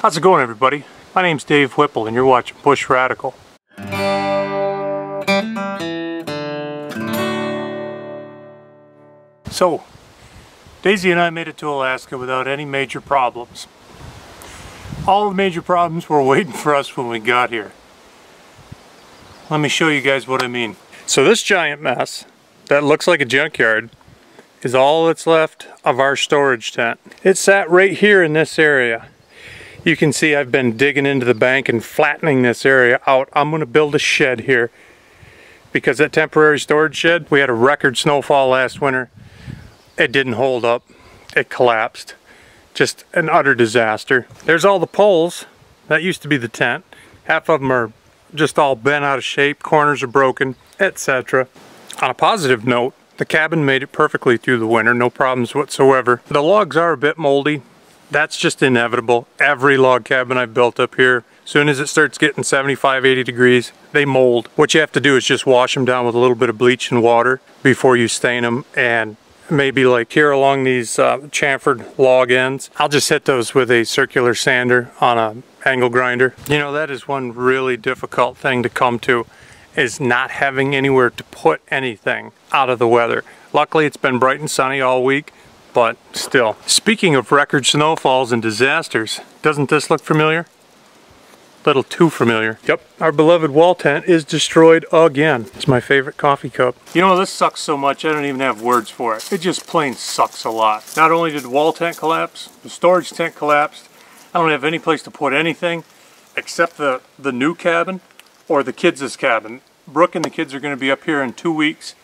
How's it going, everybody? My name's Dave Whipple and you're watching Bush Radical. So, Daisy and I made it to Alaska without any major problems. All the major problems were waiting for us when we got here. Let me show you guys what I mean. So this giant mess that looks like a junkyard is all that's left of our storage tent. It sat right here in this area. You can see I've been digging into the bank and flattening this area out. I'm going to build a shed here because that temporary storage shed, we had a record snowfall last winter. It didn't hold up. It collapsed. Just an utter disaster. There's all the poles. That used to be the tent. Half of them are just all bent out of shape. Corners are broken, etc. On a positive note, the cabin made it perfectly through the winter. No problems whatsoever. The logs are a bit moldy. That's just inevitable. Every log cabin I've built up here, as soon as it starts getting 75, 80 degrees, they mold. What you have to do is just wash them down with a little bit of bleach and water before you stain them. And maybe like here along these chamfered log ends, I'll just hit those with a circular sander on an angle grinder. You know, that is one really difficult thing to come to, is not having anywhere to put anything out of the weather. Luckily, it's been bright and sunny all week. But still. Speaking of record snowfalls and disasters, doesn't this look familiar? A little too familiar. Yep, our beloved wall tent is destroyed again. It's my favorite coffee cup. You know, this sucks so much I don't even have words for it. It just plain sucks a lot. Not only did the wall tent collapse, the storage tent collapsed. I don't have any place to put anything except the new cabin or the kids' cabin. Brooke and the kids are going to be up here in 2 weeks.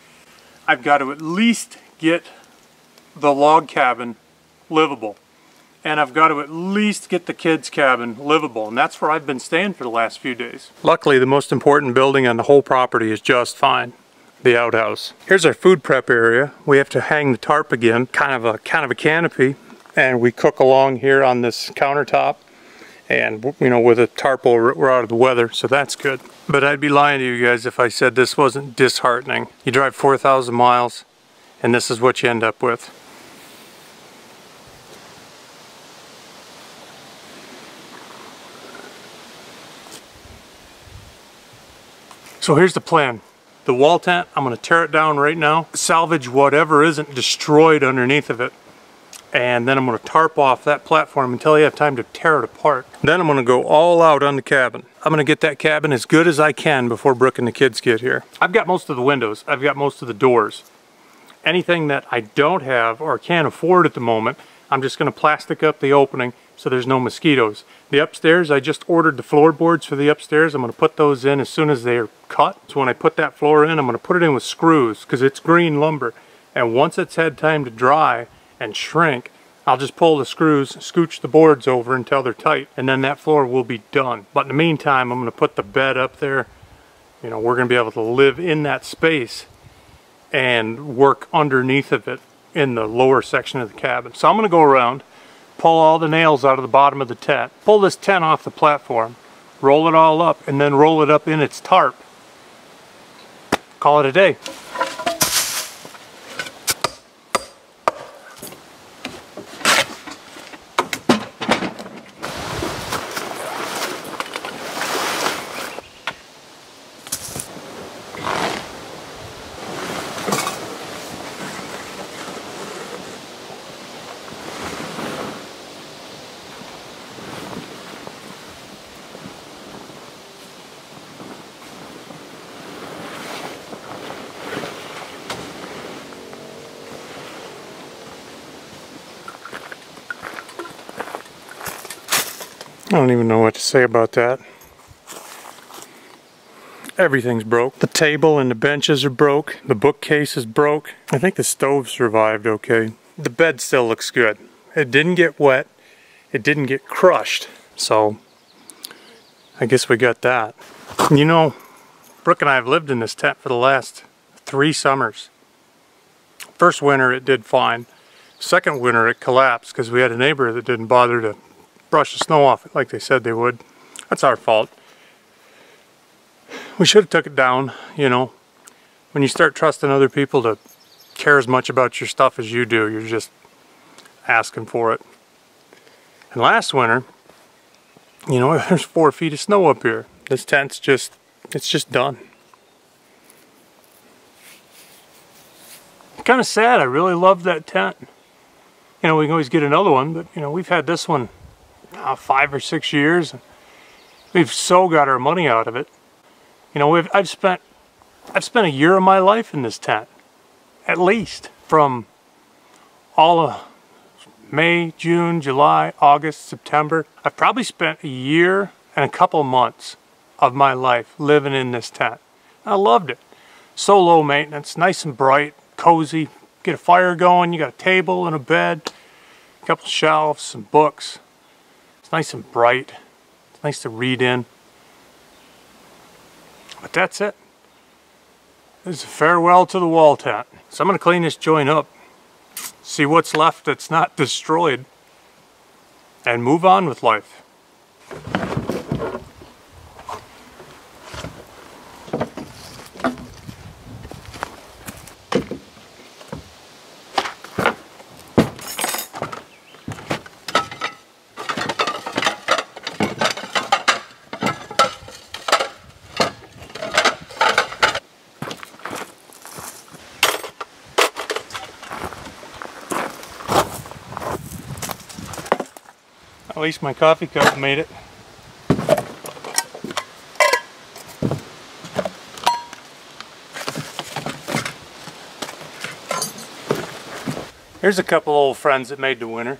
I've got to at least get the log cabin livable, and I've got to at least get the kids cabin livable, and that's where I've been staying for the last few days. Luckily, the most important building on the whole property is just fine, the outhouse. Here's our food prep area. We have to hang the tarp again, kind of a canopy, and we cook along here on this countertop, and you know, with a tarp over it, we're out of the weather, so that's good. But I'd be lying to you guys if I said this wasn't disheartening. You drive 4,000 miles and this is what you end up with. So here's the plan. The wall tent, I'm going to tear it down right now, salvage whatever isn't destroyed underneath of it, and then I'm going to tarp off that platform until you have time to tear it apart. Then I'm going to go all out on the cabin. I'm going to get that cabin as good as I can before Brooke and the kids get here. I've got most of the windows. I've got most of the doors. Anything that I don't have or can't afford at the moment, I'm just going to plastic up the opening so there's no mosquitoes. The upstairs, I just ordered the floorboards for the upstairs. I'm going to put those in as soon as they're cut. So when I put that floor in, I'm going to put it in with screws because it's green lumber. And once it's had time to dry and shrink, I'll just pull the screws, scooch the boards over until they're tight, and then that floor will be done. But in the meantime, I'm going to put the bed up there. You know, we're going to be able to live in that space and work underneath of it in the lower section of the cabin. So I'm going to go around, pull all the nails out of the bottom of the tent, pull this tent off the platform, roll it all up, and then roll it up in its tarp. Call it a day. I don't even know what to say about that. Everything's broke. The table and the benches are broke. The bookcase is broke. I think the stove survived okay. The bed still looks good. It didn't get wet. It didn't get crushed. So, I guess we got that. You know, Brooke and I have lived in this tent for the last 3 summers. First winter it did fine. Second winter it collapsed because we had a neighbor that didn't bother to brush the snow off it like they said they would. That's our fault. We should have took it down, you know. When you start trusting other people to care as much about your stuff as you do, you're just asking for it. And last winter, You know, there's 4 feet of snow up here. This tent's it's just done. Kind of sad. I really love that tent. You know, we can always get another one, but you know, we've had this one 5 or 6 years. We've so got our money out of it. You know, I've spent a year of my life in this tent, at least, from all of May, June, July, August, September. I've probably spent a year and a couple months of my life living in this tent. I loved it. So low maintenance, nice and bright, cozy. Get a fire going, you got a table and a bed, a couple shelves, some books. It's nice and bright. It's nice to read in. But that's it. This is a farewell to the wall tent. So I'm going to clean this joint up, see what's left that's not destroyed, and move on with life. At least my coffee cup made it. Here's a couple old friends that made the winter.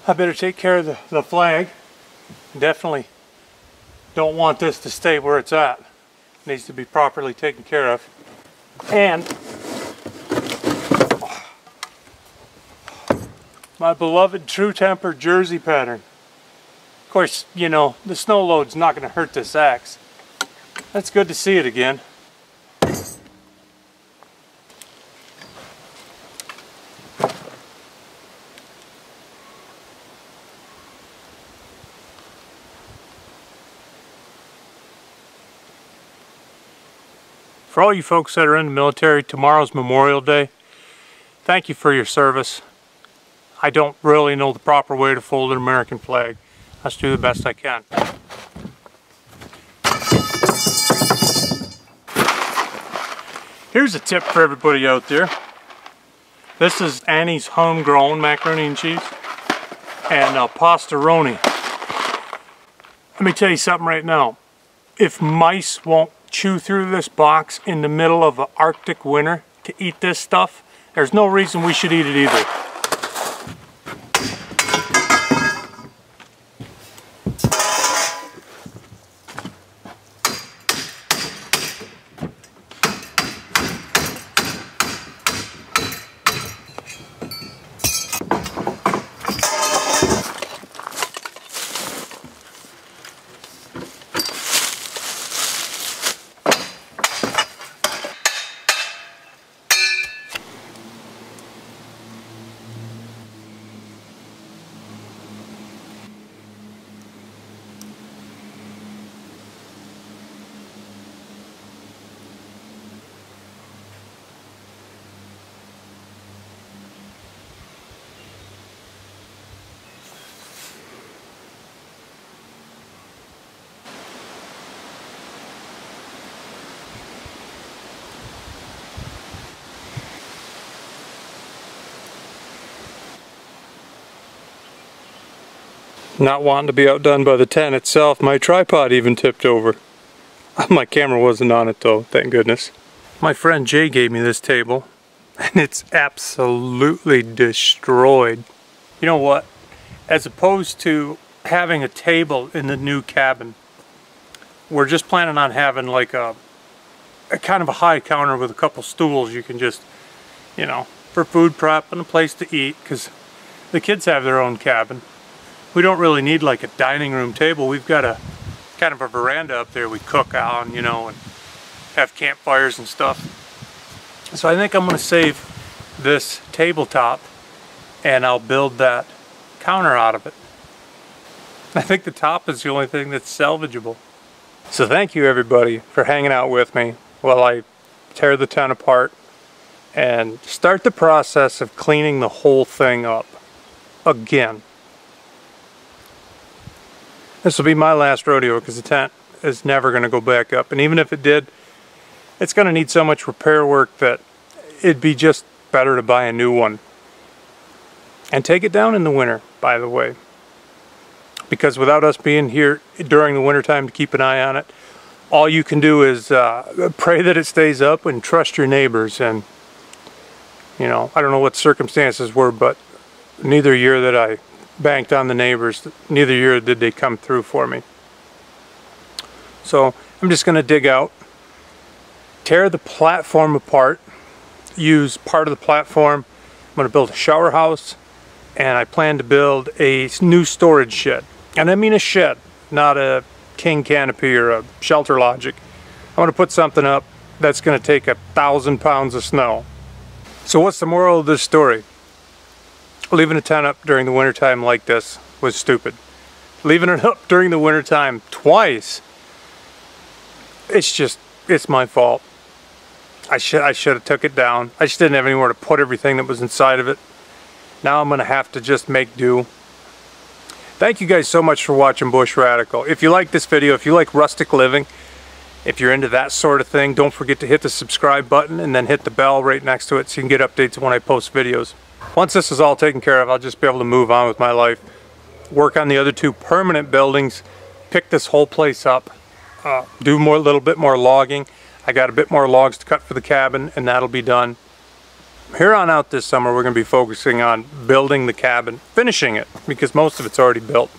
I better take care of the flag. Definitely don't want this to stay where it's at. It needs to be properly taken care of. And my beloved True Temper jersey pattern. Of course, you know, the snow load's not going to hurt this axe. That's good to see it again. For all you folks that are in the military, tomorrow's Memorial Day. Thank you for your service. I don't really know the proper way to fold an American flag. Let's do the best I can. Here's a tip for everybody out there. This is Annie's homegrown macaroni and cheese and pastaroni. Let me tell you something right now. If mice won't chew through this box in the middle of an Arctic winter to eat this stuff, there's no reason we should eat it either. Not wanting to be outdone by the tent itself, my tripod even tipped over. My camera wasn't on it though, thank goodness. My friend Jay gave me this table, and it's absolutely destroyed. You know what? As opposed to having a table in the new cabin, we're just planning on having like a kind of a high counter with a couple stools you can just, you know, for food prep and a place to eat, because the kids have their own cabin. We don't really need like a dining room table. We've got a kind of a veranda up there we cook on, you know, and have campfires and stuff. So I think I'm going to save this tabletop and I'll build that counter out of it. I think the top is the only thing that's salvageable. So thank you everybody for hanging out with me while I tear the tent apart and start the process of cleaning the whole thing up again. This will be my last rodeo because the tent is never going to go back up. And even if it did, it's going to need so much repair work that it'd be just better to buy a new one. And take it down in the winter, by the way. Because without us being here during the wintertime to keep an eye on it, all you can do is pray that it stays up and trust your neighbors. And, you know, I don't know what the circumstances were, but neither year that I banked on the neighbors, neither year did they come through for me. So I'm just going to dig out, tear the platform apart, use part of the platform. I'm going to build a shower house, and I plan to build a new storage shed. And I mean a shed, not a king canopy or a shelter logic. I want to put something up that's going to take 1,000 pounds of snow. So what's the moral of this story? Leaving a tent up during the wintertime like this was stupid. Leaving it up during the wintertime twice, it's my fault. I should have took it down. I just didn't have anywhere to put everything that was inside of it. Now I'm going to have to just make do. Thank you guys so much for watching Bush Radical. If you like this video, if you like rustic living, if you're into that sort of thing, don't forget to hit the subscribe button and then hit the bell right next to it so you can get updates when I post videos. Once this is all taken care of, I'll just be able to move on with my life, work on the other 2 permanent buildings, pick this whole place up, do a little bit more logging. I got a bit more logs to cut for the cabin, and that'll be done. Here on out this summer, we're going to be focusing on building the cabin, finishing it, because most of it's already built.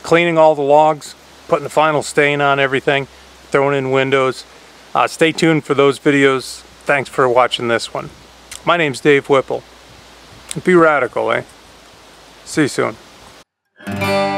Cleaning all the logs, putting the final stain on everything, throwing in windows. Stay tuned for those videos. Thanks for watching this one. My name's Dave Whipple. Be radical, eh? See you soon.